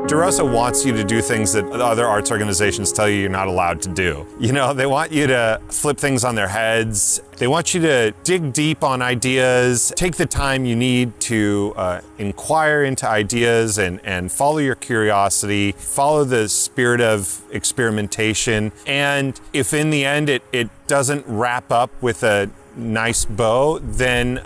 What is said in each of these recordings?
DeRosa wants you to do things that other arts organizations tell you you're not allowed to do. You know, they want you to flip things on their heads. They want you to dig deep on ideas, take the time you need to inquire into ideas and follow your curiosity, follow the spirit of experimentation. And if in the end it doesn't wrap up with a nice bow, then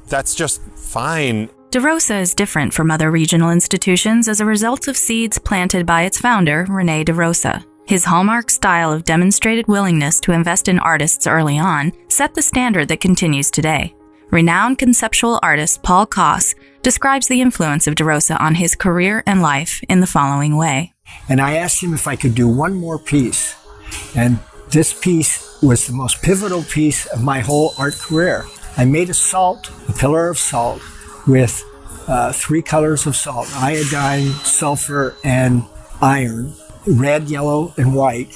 that's just fine. DeRosa is different from other regional institutions as a result of seeds planted by its founder, Rene DeRosa. His hallmark style of demonstrated willingness to invest in artists early on set the standard that continues today. Renowned conceptual artist Paul Koss describes the influence of DeRosa on his career and life in the following way. And I asked him if I could do one more piece. And this piece was the most pivotal piece of my whole art career. I made a pillar of salt, with 3 colors of salt: iodine, sulfur, and iron, red, yellow, and white.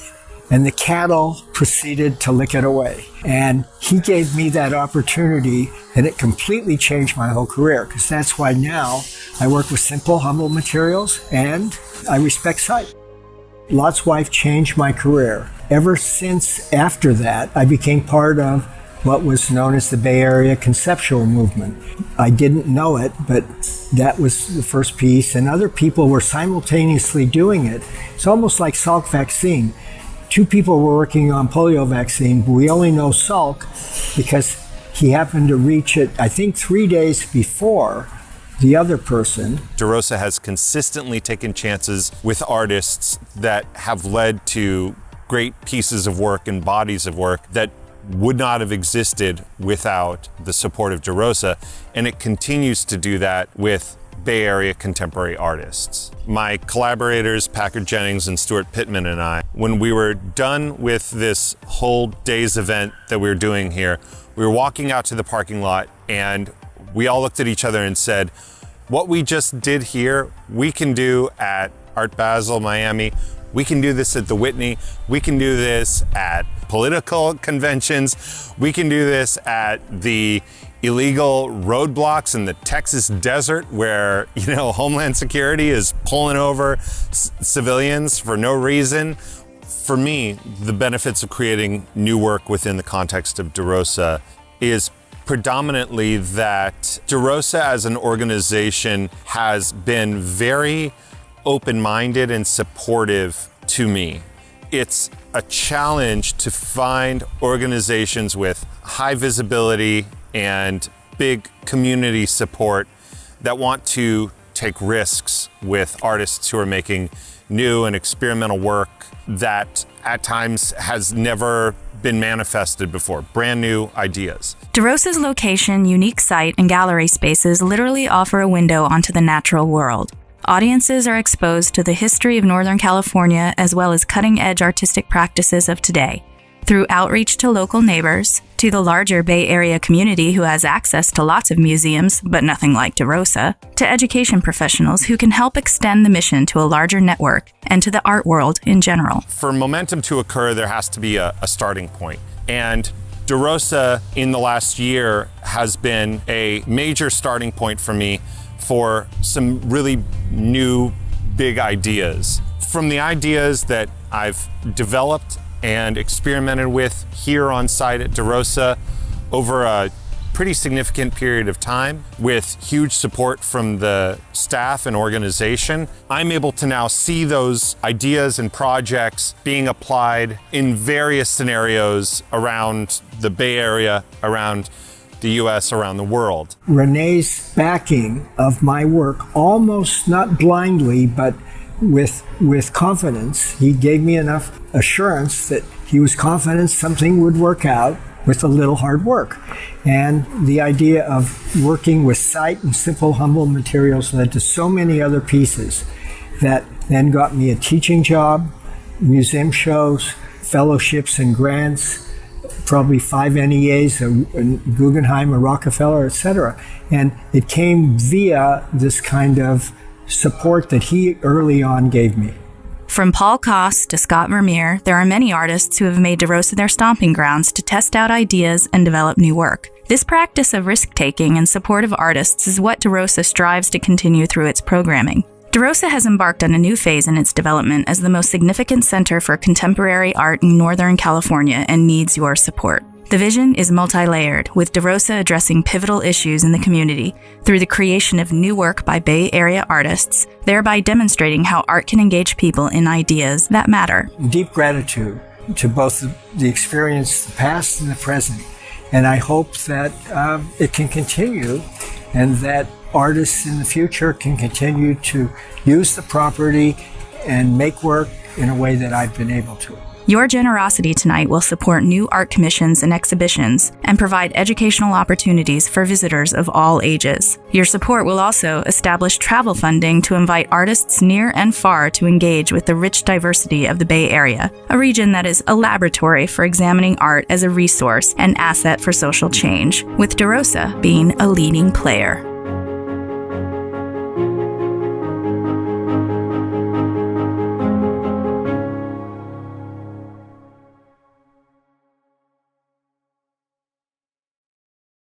And the cattle proceeded to lick it away. And he gave me that opportunity, and it completely changed my whole career, because that's why now I work with simple, humble materials, and I respect sight. Lot's Wife changed my career. Ever since after that, I became part of what was known as the Bay Area conceptual movement. I didn't know it, but that was the first piece, and other people were simultaneously doing it. It's almost like Salk vaccine. 2 people were working on polio vaccine, but we only know Salk because he happened to reach it, I think, 3 days before the other person. DeRosa has consistently taken chances with artists that have led to great pieces of work and bodies of work that would not have existed without the support of DeRosa, and it continues to do that with Bay Area contemporary artists. My collaborators, Packard Jennings and Stuart Pittman, and I, when we were done with this whole day's event that we were doing here, we were walking out to the parking lot and we all looked at each other and said, what we just did here, we can do at Art Basel, Miami. We can do this at the Whitney. We can do this at political conventions. We can do this at the illegal roadblocks in the Texas desert where, Homeland Security is pulling over civilians for no reason. For me, the benefits of creating new work within the context of DeRosa is predominantly that DeRosa as an organization has been very open-minded and supportive to me. It's a challenge to find organizations with high visibility and big community support that want to take risks with artists who are making new and experimental work that at times has never been manifested before, brand new ideas. DeRosa's location, unique site, and gallery spaces literally offer a window onto the natural world. Audiences are exposed to the history of Northern California as well as cutting-edge artistic practices of today, through outreach to local neighbors, to the larger Bay Area community who has access to lots of museums, but nothing like DeRosa, to education professionals who can help extend the mission to a larger network, and to the art world in general. For momentum to occur, there has to be a starting point. And DeRosa in the last year has been a major starting point for me for some really new, big ideas. From the ideas that I've developed and experimented with here on site at DeRosa over a pretty significant period of time with huge support from the staff and organization, I'm able to now see those ideas and projects being applied in various scenarios around the Bay Area, around the US, around the world. Rene's backing of my work, almost not blindly, but with confidence. He gave me enough assurance that he was confident something would work out with a little hard work. And the idea of working with sight and simple, humble materials led to so many other pieces that then got me a teaching job, museum shows, fellowships and grants, probably 5 NEAs, a Guggenheim, a Rockefeller, etc. And it came via this kind of support that he early on gave me. From Paul Koss to Scott Vermeer, there are many artists who have made DeRosa their stomping grounds to test out ideas and develop new work. This practice of risk-taking and support of artists is what DeRosa strives to continue through its programming. DeRosa has embarked on a new phase in its development as the most significant center for contemporary art in Northern California and needs your support. The vision is multi-layered, with DeRosa addressing pivotal issues in the community through the creation of new work by Bay Area artists, thereby demonstrating how art can engage people in ideas that matter. Deep gratitude to both the experience, the past and the present. And I hope that it can continue and that artists in the future can continue to use the property and make work in a way that I've been able to. Your generosity tonight will support new art commissions and exhibitions and provide educational opportunities for visitors of all ages. Your support will also establish travel funding to invite artists near and far to engage with the rich diversity of the Bay Area, a region that is a laboratory for examining art as a resource and asset for social change, with DeRosa being a leading player.